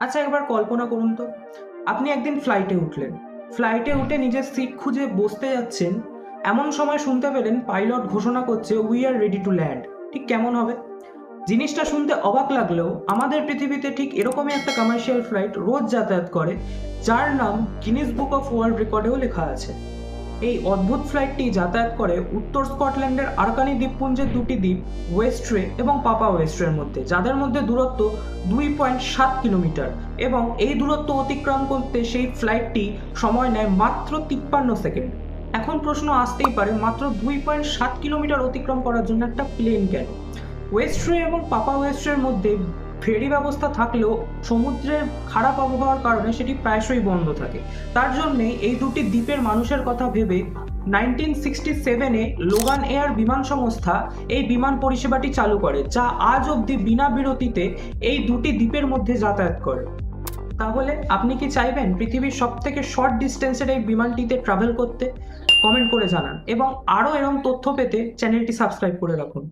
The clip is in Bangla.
আচ্ছা একবার কল্পনা করুন তো, আপনি একদিন ফ্লাইটে উঠলেন। ফ্লাইটে উঠে নিজের সিট খুঁজে বসতে যাচ্ছেন, এমন সময় শুনতে পেলেন পাইলট ঘোষণা করছে we are ready to land. ঠিক কেমন হবে? জিনিসটা শুনতে অবাক লাগলেও আমাদের পৃথিবীতে ঠিক এরকমই একটা কমার্শিয়াল ফ্লাইট রোজ যাতায়াত করে, যার নাম গিনিস বুক অফ ওয়ার্ল্ড রেকর্ডেও লেখা আছে। এই অদ্ভুত ফ্লাইটটি যাতায়াত করে উত্তর স্কটল্যান্ডের আরকানি দ্বীপপুঞ্জের দুটি দ্বীপ ওয়েস্ট্রে এবং পাপা ওয়েস্ট্রের মধ্যে, যাদের মধ্যে দূরত্ব 2.7 কিলোমিটার, এবং এই দূরত্ব অতিক্রম করতে সেই ফ্লাইটটি সময় নেয় মাত্র 53 সেকেন্ড। এখন প্রশ্ন আসতেই পারে, মাত্র 2.7 কিলোমিটার অতিক্রম করার জন্য একটা প্লেন কেন? ওয়েস্ট্রে এবং পাপা ওয়েস্ট্রের মধ্যে ফেরি ব্যবস্থা থাকলেও সমুদ্রের খারাপ আবহাওয়ার কারণে সেটি প্রায়শই বন্ধ থাকে। তার জন্যে এই দুটি দ্বীপের মানুষের কথা ভেবে 1967-এ লোগান এয়ার বিমান সংস্থা এই বিমান পরিষেবাটি চালু করে, যা আজ অবধি বিনা বিরতিতে এই দুটি দ্বীপের মধ্যে যাতায়াত করে। তাহলে আপনি কি চাইবেন পৃথিবীর সব থেকে শর্ট ডিস্টেন্সের এই বিমানটিতে ট্রাভেল করতে? কমেন্ট করে জানান, এবং আরও এরকম তথ্য পেতে চ্যানেলটি সাবস্ক্রাইব করে রাখুন।